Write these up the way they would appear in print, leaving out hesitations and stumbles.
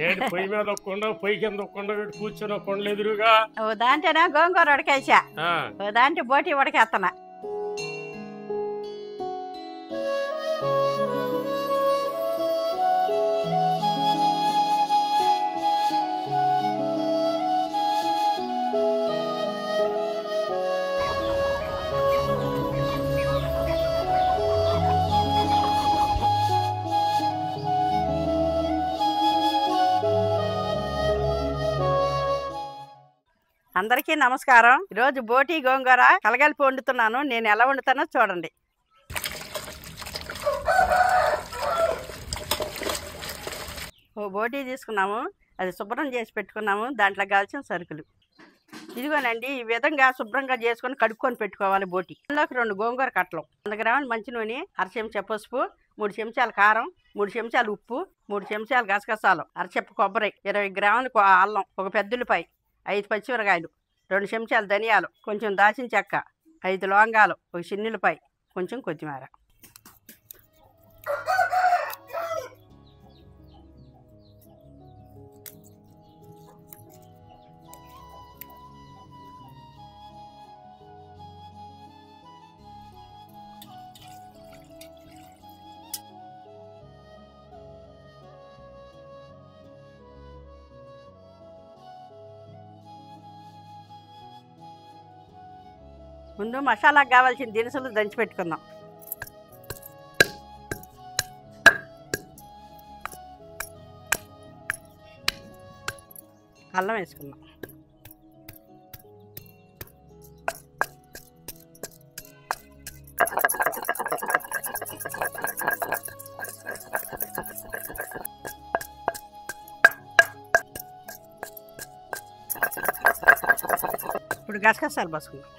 ఏంటి పొయ్యి మీద ఒక్కుండా పొయ్యి కింద ఒక్కుండా పెట్టి కూర్చొని కొండలు ఎదురుగా ఓ దాంట్లోనే గోంగూర ఉడకేసా, ఓ దాంట్లో బోటి ఉడకేస్తున్నా. అందరికీ నమస్కారం. ఈరోజు బోటి గోంగూర కలగలిపి వండుతున్నాను. నేను ఎలా వండుతానో చూడండి. ఓ బోటి తీసుకున్నాము, అది శుభ్రం చేసి పెట్టుకున్నాము. దాంట్లో కావాల్సిన సరుకులు ఇదిగోనండి. ఈ విధంగా శుభ్రంగా చేసుకొని కడుక్కొని పెట్టుకోవాలి బోటి. అందులోకి 2 గోంగూర కట్టలు, 100 గ్రాముల మంచి నూనె, 1/2 చెంచా పసుపు, 3 చెంచాల కారం, 3 చెంచాలు ఉప్పు, 3 చెంచాలు గసగసాలు, 1/2 చెంచా కొబ్బరి, 20 గ్రాముల అల్లం, 1 పెద్దుల్లిపాయ, 5 పచ్చిమిరకాయలు, 2 చెంచాలు ధనియాలు, కొంచెం దాచిన చెక్క, 5 లవంగాలు, 1 చిన్నులపాయ, కొంచెం కొత్తిమీర. ముందు మసాలాకు కావాల్సిన దినుసులు దంచి పెట్టుకుందాం. అల్లం వేసుకుందాం. ఇప్పుడు గసగసాలు పోసుకుందాం.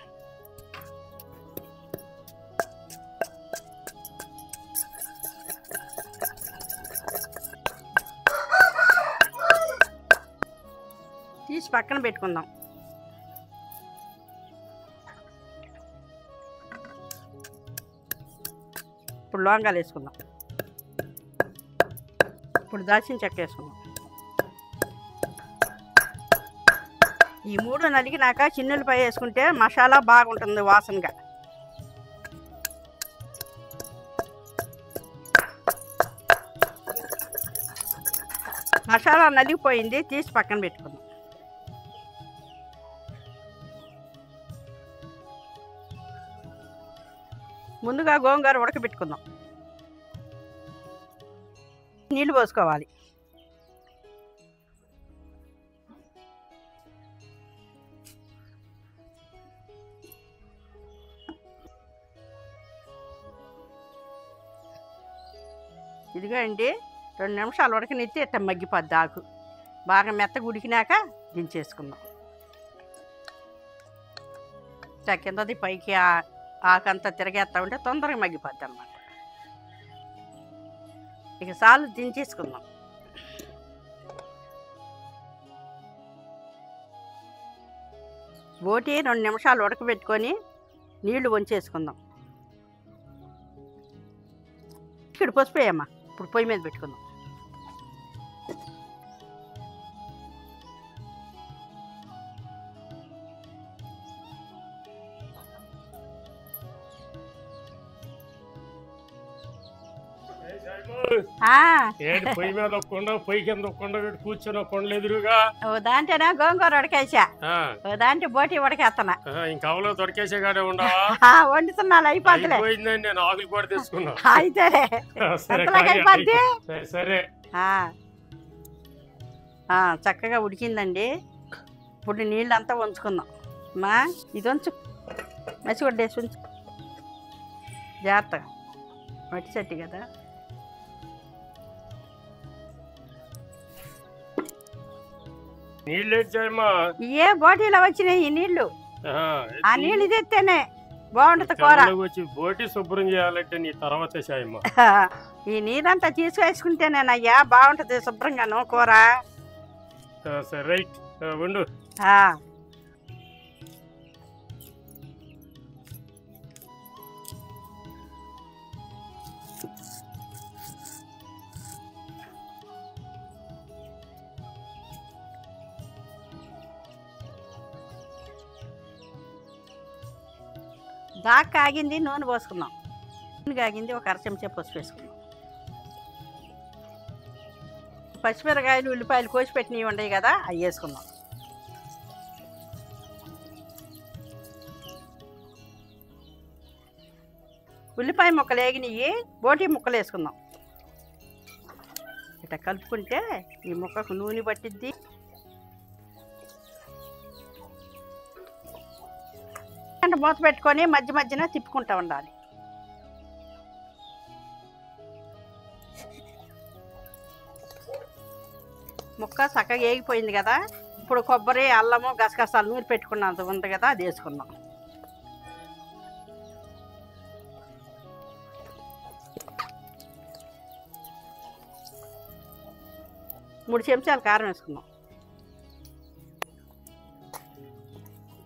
తీసి పక్కన పెట్టుకుందాం. ఇప్పుడు లవంగాలు వేసుకుందాం. ఇప్పుడు దాల్చిన చెక్క వేసుకుందాం. ఈ 3 నలిగినాక చిన్నులపై వేసుకుంటే మసాలా బాగుంటుంది వాసనగా. మసాలా నలిగిపోయింది, తీసి పక్కన పెట్టుకుందాం. ముందుగా గోంగూర ఉడకబెట్టుకుందాం. నీళ్ళు పోసుకోవాలి. ఇదిగో అండి, 2 నిమిషాలు ఉడకనిస్తే ఇట్ట మగ్గిపోద్ది ఆకు. బాగా మెత్తగా ఉడికినాక దించేసుకుందాం. కిందది పైకి ఆకంతా తిరగేస్తా ఉంటే తొందరగా మగ్గిపోద్ది అన్నమాట. ఇక సాలు దించేసుకుందాం. బోటి 2 నిమిషాలు ఉడకబెట్టుకొని నీళ్లు వంచేసుకుందాం. ఇక్కడ పసుపు వేయమ్మా. ఇప్పుడు పొయ్యి మీద పెట్టుకుందాం. ఏంటి పొయ్యి మీద ఒక్కుండా పొయ్యి కింద ఒక్కుండా పెట్టి కూర్చొని కొండలు ఎదురుగా ఓ దాంట్లోనే గోంగూర ఉడకేసా, ఓ దాంట్లో బోటి ఉడకేస్తున్నా. ఇంకా అవలో దొరికేసే కాడే ఉండవా? వండుతున్నాను, అయిపోద్దిలే. అయిపోయిందండి, నేను ఆకులు కూడా తీసుకున్నా. అయితేనే అయిపోద్ది. సరే చక్కగా ఉడికిందండి. ఇప్పుడు నీళ్ళు అంతా ఉంచుకుందాం. మా ఇది ఉంచు, మసిగొడ్డేసి ఉంచు జాగ్రత్తగా. మట్టి చెట్టు కదా. నీళ్ళు ఏంటమ్మా? ఏ బోటీలో వచ్చినాయి ఈ నీళ్లు. ఆ నీళ్ళు తెస్తేనే బాగుంటుంది కూర. బోటి శుభ్రం చేయాలంటే నీ తర్వాత సాయమ్మా. ఈ నీరంతా తీసుకేసుకుంటేనేనయ్యా బాగుంటుంది శుభ్రంగాను కూర. సరే రైట్ ఉండు. దాకా కాగింది, నూనె పోసుకుందాం. నూనె కాగింది, ఒక అర చెంచా పసుపు వేసుకుందాం. పచ్చిమిరకాయలు ఉల్లిపాయలు కోసి పెట్టినవి ఉన్నాయి కదా, అవి వేసుకుందాం. ఉల్లిపాయ ముక్కలు వేగినవి, బోటి ముక్కలు వేసుకుందాం. ఇట్లా కలుపుకుంటే ఈ ముక్కకు నూనె పట్టిద్ది. మూత పెట్టుకొని మధ్య మధ్యన తిప్పుకుంటూ ఉండాలి. ముక్క చక్కగా వేగిపోయింది కదా, ఇప్పుడు కొబ్బరి, అల్లము, గసగసాలు నూరి పెట్టుకున్నంత ఉంది కదా, అది వేసుకుందాం. మూడు చెంచాలు కారం వేసుకుందాం.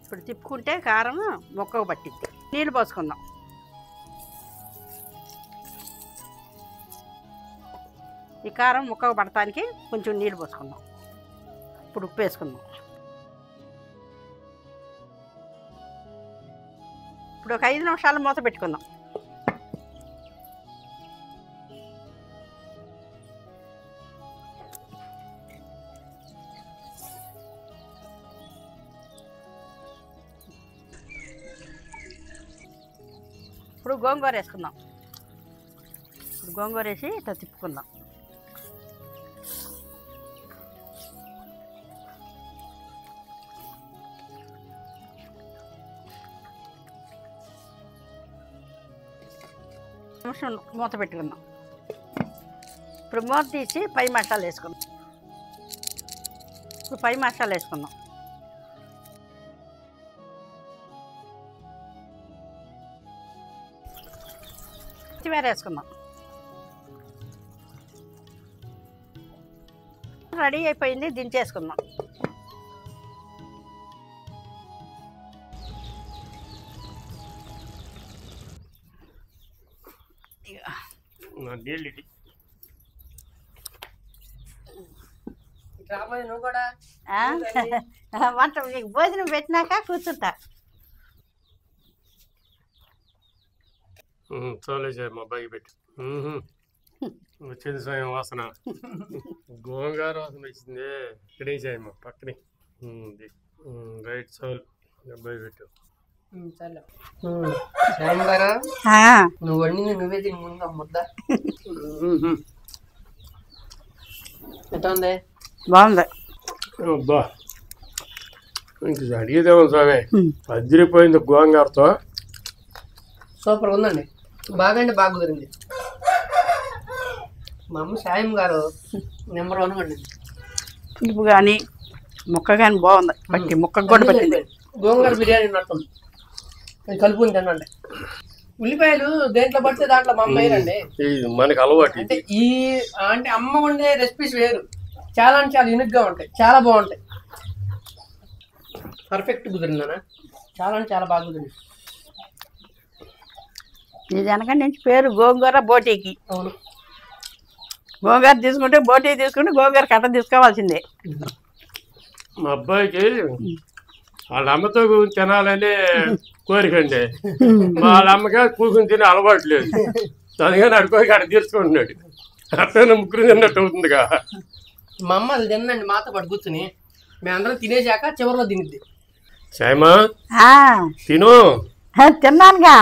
ఇప్పుడు తిప్పుకుంటే కారం మొక్కకు పట్టిద్ది. నీళ్ళు పోసుకుందాం. ఈ కారం ముక్కకు పడటానికి కొంచెం నీళ్ళు పోసుకుందాం. ఇప్పుడు ఉప్పు వేసుకుందాం. ఇప్పుడు ఒక 5 నిమిషాలు మూత పెట్టుకుందాం. ఇప్పుడు గోంగూర వేసుకుందాం. ఇప్పుడు గోంగూర వేసి ఇట్లా తిప్పుకుందాం. నిమిషం మూత పెట్టుకుందాం. ఇప్పుడు మూత తీసి పై మసాలా వేసుకుందాం. ఇప్పుడు పై మసాలా వేసుకుందాం. కొత్తిమీర వేసుకుందాం. రెడీ అయిపోయింది, దించేసుకుందాం. నీళ్ళు నువ్వు కూడా వంట మీకు భోజనం పెట్టినాక కూర్చుంటా. చాలే మా అబ్బాయికి పెట్టి వచ్చింది సాయం వాసన, గోంగూర వాసన వచ్చింది. ఇక్కడే చేయమ్మా పక్కనే. రైట్ చాలు, అబ్బాయి పెట్టు. నువ్వు వండింది నువ్వే తిని ముందు ముద్ద. ఎట్లా ఉంది? బాగుంది. అబ్బా ఇంక అడిగేదేమో స్వామి, అదిరిపోయింది గోంగూరతో. సూపర్ ఉందండి, బాగా అంటే బాగా కుదిరింది. మా అమ్మ సాయం గారు నెంబర్ 1 వండింది. పులుపు కానీ ముక్క కానీ బాగుంది. పట్టి ముక్కకు కూడా పట్టింది. గోంగూర బిర్యానీ నట్టం కలుపుని తినండి. ఉల్లిపాయలు దేంట్లో పడితే దాంట్లో మా అమ్మ వేయరండి, మనకి అలవాటు. అంటే అంటే అమ్మ వండే రెసిపీస్ వేరు, చాలా అంటే చాలా యూనిక్గా ఉంటాయి, చాలా బాగుంటాయి. పర్ఫెక్ట్ కుదిరిందనా, చాలా అంటే చాలా బాగా కుదిరింది. ఇది వెనక నుంచి పేరు గోంగూర బోటీకి. అవును, గోంగూర తీసుకుంటే బోటీ తీసుకుంటే గోంగూర కట్ట తీసుకోవాల్సిందే. మా అబ్బాయికి వాళ్ళ అమ్మతో తినాలని కోరికండి, వాళ్ళ అమ్మగా కూకుని తినే అలవాటు లేదు. అందుకని అడుకోకి అక్కడ తీర్చుకుంటున్నాడు. అట్లా ముగ్గురు తిన్నట్టు అవుతుందిగా. మా అమ్మ అది తినండి మాతో పాటు కూర్చుని, మేమందరం తినేసాక చివరిలో తినిద్ది. సాయమా తిను. తిన్నానుగా,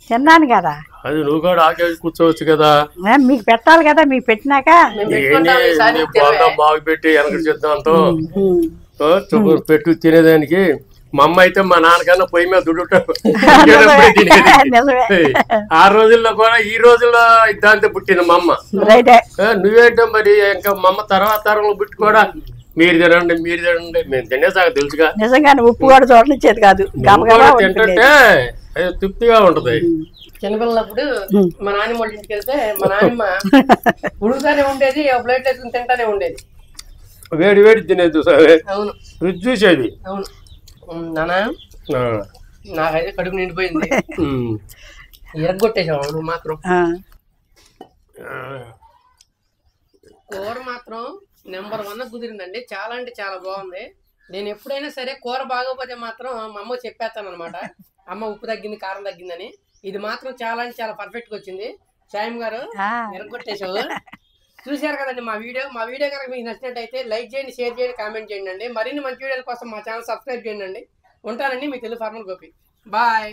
తిన్నాను కదా. అది నువ్వు కూడా ఆకేసి కూర్చోవచ్చు కదా. మీకు పెట్టాలి కదా, మీకు పెట్టినాక బాగు పెట్టి వెనకటి సిద్ధాంతో పెట్టు తినేదానికి. మా అమ్మ అయితే మా నాన్నకన్నా పొయ్యి మీద దుడ్డు ఆ రోజుల్లో కూడా ఈ రోజుల్లో దాంతో పుట్టింది మా అమ్మ. నువ్వేంటో మరి ఇంకా మా అమ్మ తర్వాత తరంలో పుట్టి కూడా మీరు తినండి మీరు తినండి మేము తినేసాక తెలుసుగా. నిజంగానే ఉప్పు కూడా చూడనిచ్చేది కాదు, తింటుంటే అది తృప్తిగా ఉంటది. చిన్నపిల్లప్పుడు మా నాన్నమ్మ వాళ్ళ ఇంటికి వెళ్తే మా నాన్నమ్మ ఉడుకుతానే ఉండేది, ప్లేట్ వేసుకుని తింటానే ఉండేది. వేడి వేడి తినేది సరే. అవును, రుచి చూసేది. అవును నానా, నాకైతే కడుపు నిండిపోయింది. ఎరగొట్టేసావు నువ్వు మాత్రం. కూర మాత్రం నెంబర్ 1 కుదిరిందండి, చాలా అంటే చాలా బాగుంది. నేను ఎప్పుడైనా సరే కూర బాగోపోతే మాత్రం మా అమ్మ చెప్పేస్తాను అనమాట. అమ్మ ఉప్పు తగ్గింది కారం తగ్గిందని. ఇది మాత్రం చాలా అంటే చాలా పర్ఫెక్ట్ గా వచ్చింది. సాయం గారు ఎరగొట్టేశావు. చూశారు కదండి మా వీడియో కనుక మీకు నచ్చినట్టయితే లైక్ చేయండి, షేర్ చేయండి, కామెంట్ చేయండి అండి. మరిన్ని మంచి వీడియోల కోసం మా ఛానల్ సబ్స్క్రైబ్ చేయండి అండి. ఉంటానండి, మీ తెలుగు ఫార్మర్ గోపి. బాయ్.